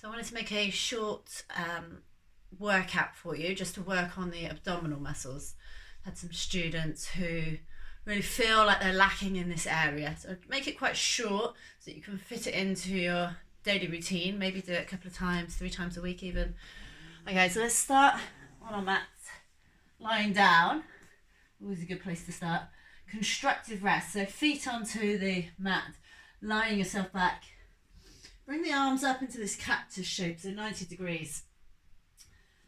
So I wanted to make a short workout for you just to work on the abdominal muscles. I've had some students who really feel like they're lacking in this area. So make it quite short so that you can fit it into your daily routine. Maybe do it a couple of times, 3 times a week even. Okay, so let's start on our mats, lying down. Always a good place to start. Constructive rest, so feet onto the mat, lying yourself back. Bring the arms up into this cactus shape, so 90 degrees.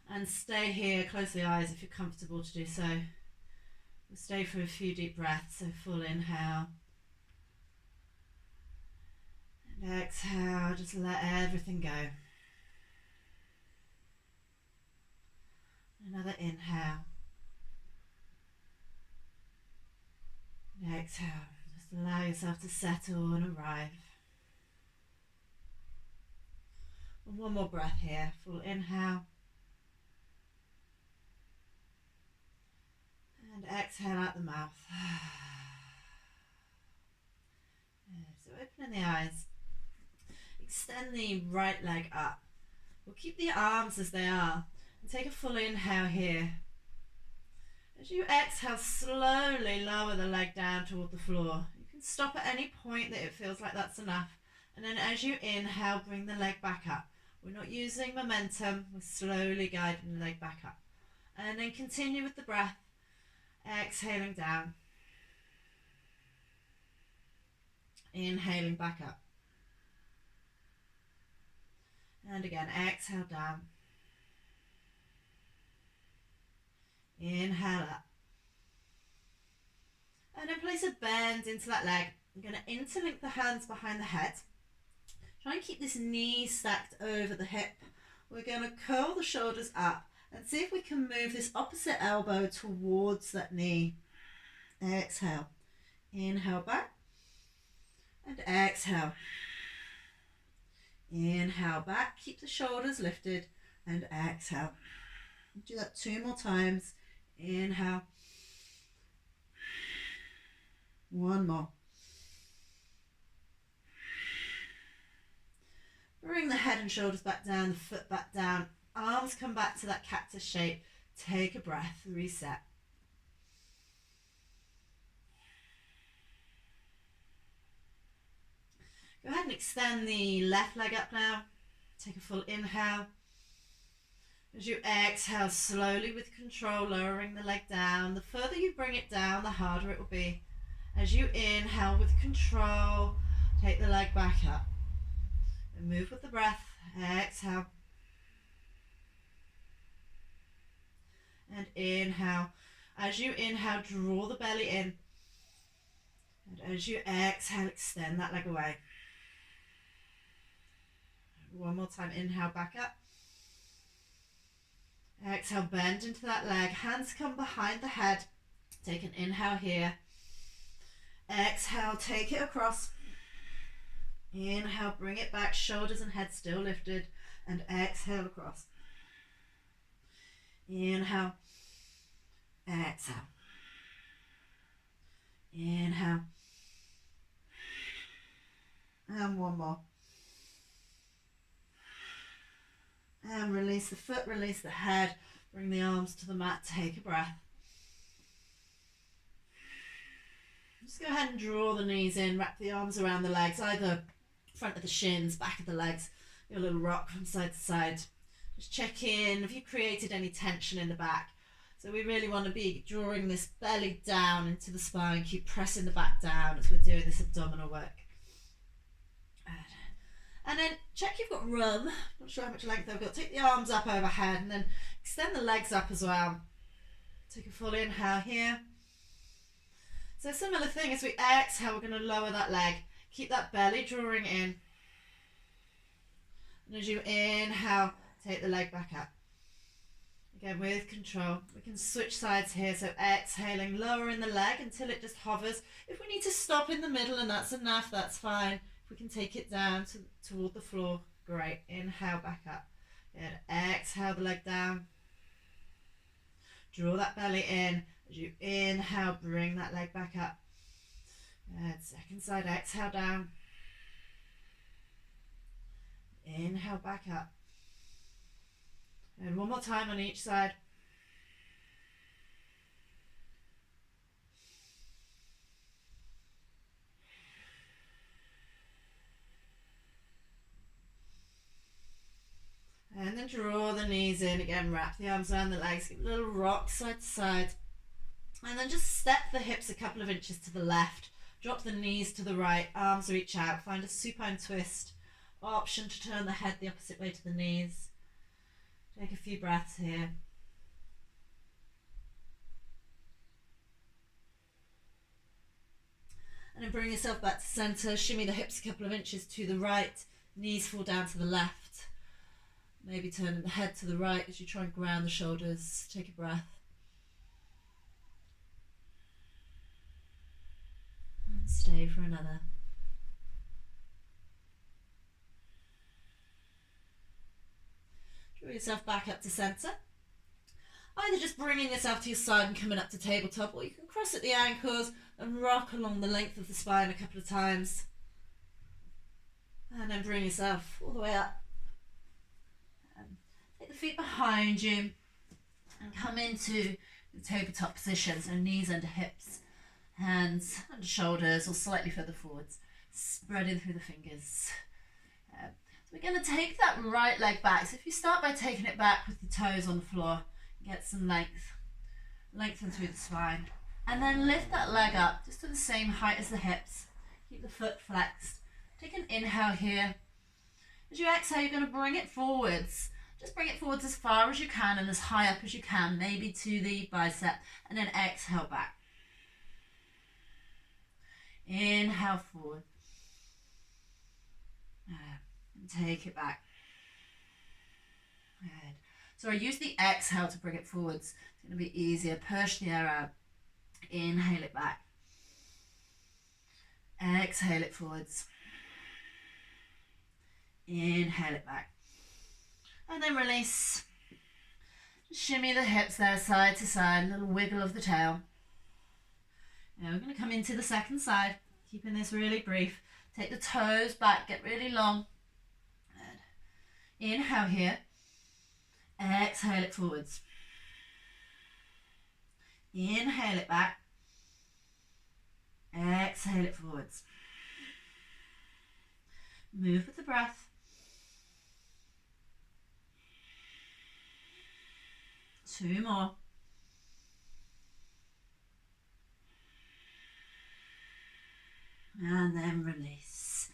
And stay here, close the eyes if you're comfortable to do so. We'll stay for a few deep breaths, so full inhale. And exhale, just let everything go. Another inhale. And exhale, just allow yourself to settle and arrive. And one more breath here, full inhale. And exhale out the mouth. So opening the eyes. Extend the right leg up. We'll keep the arms as they are. And take a full inhale here. As you exhale, slowly lower the leg down toward the floor. You can stop at any point that it feels like that's enough. And then as you inhale, bring the leg back up. We're not using momentum, we're slowly guiding the leg back up. And then continue with the breath, exhaling down. Inhaling back up. And again, exhale down. Inhale up. And then place a bend into that leg. I'm going to interlink the hands behind the head. Try and keep this knee stacked over the hip. We're going to curl the shoulders up and see if we can move this opposite elbow towards that knee. Exhale. Inhale back. And exhale. Inhale back. Keep the shoulders lifted. And exhale. Do that 2 more times. Inhale. 1 more. Bring the head and shoulders back down, the foot back down. Arms come back to that cactus shape. Take a breath, reset. Go ahead and extend the left leg up now. Take a full inhale. As you exhale, slowly with control, lowering the leg down. The further you bring it down, the harder it will be. As you inhale with control, take the leg back up. And move with the breath. Exhale. And inhale. As you inhale, draw the belly in. And as you exhale, extend that leg away. 1 more time. Inhale, back up. Exhale, bend into that leg. Hands come behind the head. Take an inhale here. Exhale, take it across. Inhale, bring it back. Shoulders and head still lifted. And exhale across. Inhale. Exhale. Inhale. And 1 more. And release the foot, release the head. Bring the arms to the mat. Take a breath. Just go ahead and draw the knees in. Wrap the arms around the legs, either front of the shins, back of the legs. Your little rock from side to side. Just check in. Have you created any tension in the back? So we really want to be drawing this belly down into the spine. Keep pressing the back down as we're doing this abdominal work. And then check you've got room. Not sure how much length I've got. Take the arms up overhead and then extend the legs up as well. Take a full inhale here. So similar thing, as we exhale, we're going to lower that leg. Keep that belly drawing in. And as you inhale, take the leg back up. Again, with control. We can switch sides here. So exhaling, lowering the leg until it just hovers. If we need to stop in the middle and that's enough, that's fine. If we can take it down toward the floor, great. Inhale, back up. Good. Exhale the leg down. Draw that belly in. As you inhale, bring that leg back up. Good. Second side, exhale down. Inhale. inhale back up. And one more time on each side. And then draw the knees in again, wrap the arms around the legs, give a little rock side to side. And then just step the hips a couple of inches to the left, drop the knees to the right, arms reach out, find a supine twist. Option to turn the head the opposite way to the knees. Take a few breaths here. And then bring yourself back to center, shimmy the hips a couple of inches to the right, knees fall down to the left. Maybe turn the head to the right as you try and ground the shoulders. Take a breath. And stay for another. Draw yourself back up to center. Either just bringing yourself to your side and coming up to tabletop, or you can cross at the ankles and rock along the length of the spine a couple of times. And then bring yourself all the way up. Take the feet behind you and come into the tabletop position, so knees under hips, hands under shoulders or slightly further forwards, spreading through the fingers. So we're going to take that right leg back. So if you start by taking it back with the toes on the floor, get some lengthen through the spine, and then lift that leg up just to the same height as the hips. Keep the foot flexed. Take an inhale here. As you exhale, you're going to bring it forwards. Just bring it forwards as far as you can and as high up as you can, maybe to the bicep, and then exhale back. Inhale forward. And take it back. Good. So I use the exhale to bring it forwards. It's going to be easier. Push the air out. Inhale it back. Exhale it forwards. Inhale it back. And then release. Just shimmy the hips there, side to side, a little wiggle of the tail. Now we're going to come into the second side, keeping this really brief. Take the toes back, get really long. Good. Inhale here. Exhale it forwards. Inhale it back. Exhale it forwards. Move with the breath. Two more. And then release.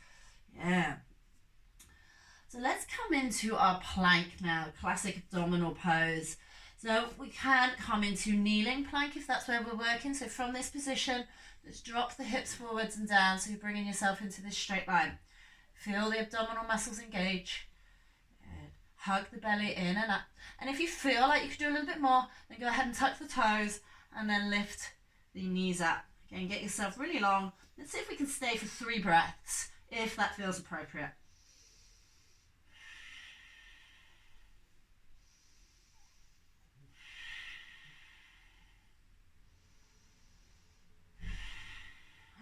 Yeah. So let's come into our plank now, classic abdominal pose. So we can come into kneeling plank if that's where we're working. So from this position, just drop the hips forwards and down, so you're bringing yourself into this straight line. Feel the abdominal muscles engage. Good. Hug the belly in and up. And if you feel like you could do a little bit more, then go ahead and tuck the toes and then lift the knees up. Again, get yourself really long. Let's see if we can stay for 3 breaths, if that feels appropriate.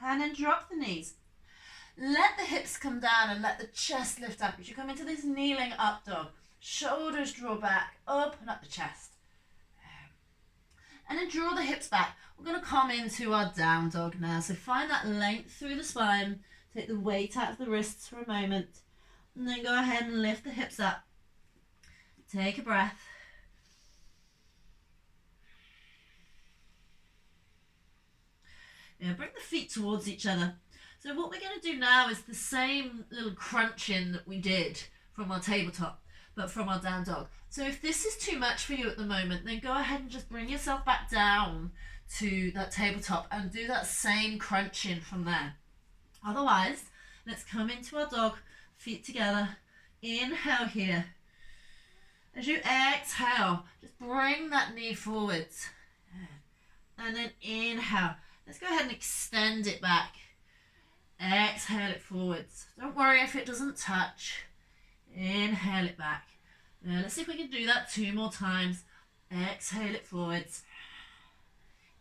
And then drop the knees. Let the hips come down and let the chest lift up. As you come into this kneeling up dog, shoulders draw back, up and up the chest. And then draw the hips back. We're going to come into our down dog now. So find that length through the spine. Take the weight out of the wrists for a moment. And then go ahead and lift the hips up. Take a breath. Now bring the feet towards each other. So what we're going to do now is the same little crunching that we did from our tabletop, but from our down dog. So if this is too much for you at the moment, then go ahead and just bring yourself back down to that tabletop and do that same crunching from there. Otherwise, let's come into our dog, feet together. Inhale here. As you exhale, just bring that knee forwards. And then inhale. Let's go ahead and extend it back. Exhale it forwards. Don't worry if it doesn't touch. Inhale it back. Now let's see if we can do that 2 more times. Exhale it forwards.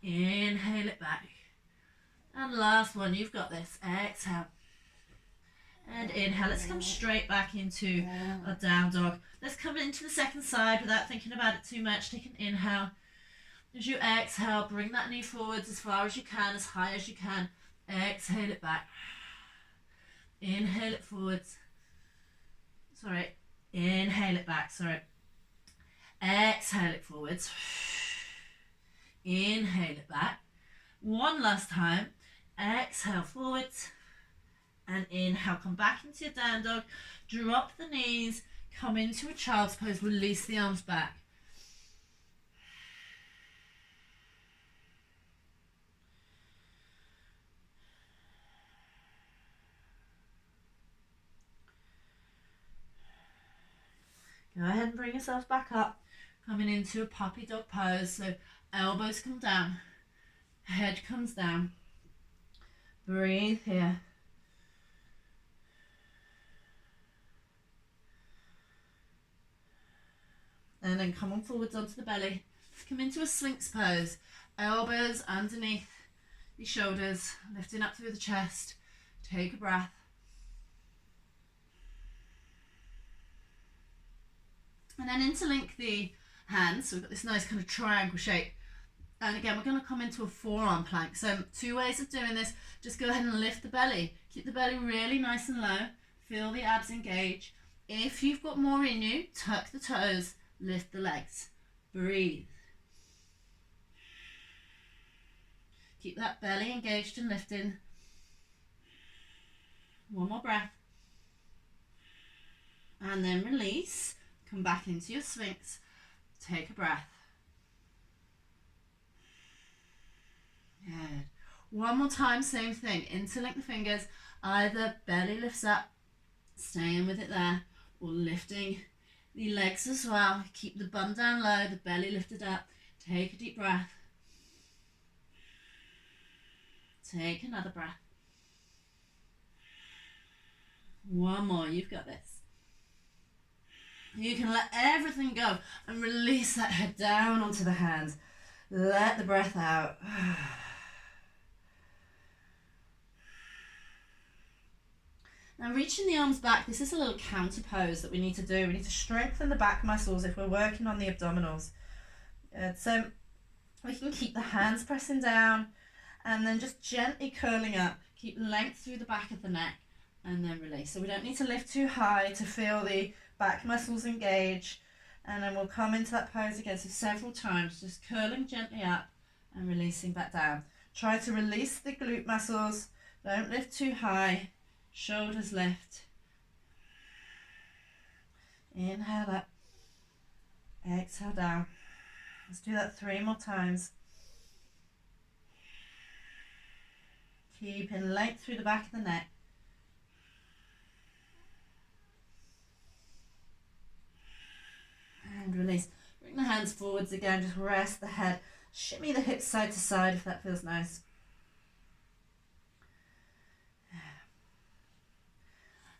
Inhale it back. And last one, you've got this. Exhale. And inhale. Let's come straight back into our down dog. Let's come into the second side without thinking about it too much. Take an inhale. As you exhale, bring that knee forwards as far as you can, as high as you can. Exhale it back. Inhale it forwards. Sorry. Inhale it back. Sorry. Exhale it forwards. Inhale it back. One last time. Exhale forwards. And inhale. Come back into your down dog. Drop the knees. Come into a child's pose. Release the arms back. Go ahead and bring yourself back up. Coming into a puppy dog pose. So elbows come down. Head comes down. Breathe here. And then come on forwards onto the belly. Come into a Sphinx pose. Elbows underneath your shoulders. Lifting up through the chest. Take a breath. And then interlink the hands. So we've got this nice kind of triangle shape. And again, we're going to come into a forearm plank. So 2 ways of doing this. Just go ahead and lift the belly. Keep the belly really nice and low. Feel the abs engage. If you've got more in you, tuck the toes. Lift the legs. Breathe. Keep that belly engaged and lifting. One more breath. And then release. Come back into your Sphinx. Take a breath. Good. One more time, same thing. Interlink the fingers. Either belly lifts up, staying with it there, or lifting the legs as well. Keep the bum down low, the belly lifted up. Take a deep breath. Take another breath. One more, you've got this. You can let everything go and release that head down onto the hands. Let the breath out. Now reaching the arms back, this is a little counter pose that we need to do. We need to strengthen the back muscles if we're working on the abdominals. So we can keep the hands pressing down and then just gently curling up. Keep length through the back of the neck and then release. So we don't need to lift too high to feel the back muscles engage. And then we'll come into that pose again. So several times, just curling gently up and releasing back down. Try to release the glute muscles. Don't lift too high. Shoulders lift. Inhale up. Exhale down. Let's do that 3 more times. Keeping length through the back of the neck. And release. Bring the hands forwards again. Just rest the head. Shimmy the hips side to side if that feels nice.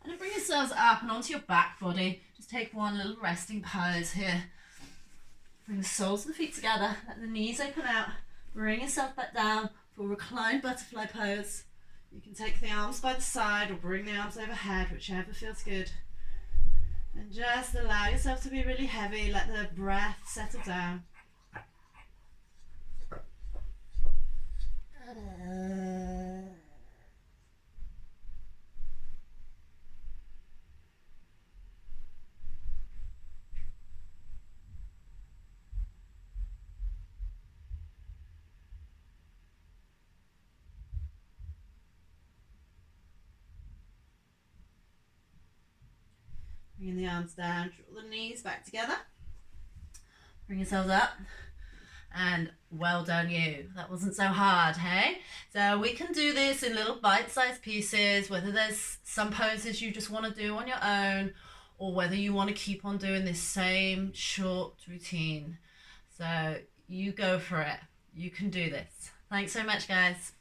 And then bring yourselves up and onto your back body. Just take one little resting pose here. Bring the soles of the feet together. Let the knees open out. Bring yourself back down for reclined butterfly pose. You can take the arms by the side or bring the arms overhead, whichever feels good. And just allow yourself to be really heavy. Let the breath settle down. Bringing the arms down, draw the knees back together. Bring yourselves up. And well done you. That wasn't so hard, hey? So we can do this in little bite-sized pieces, whether there's some poses you just want to do on your own, or whether you want to keep on doing this same short routine. So you go for it. You can do this. Thanks so much, guys.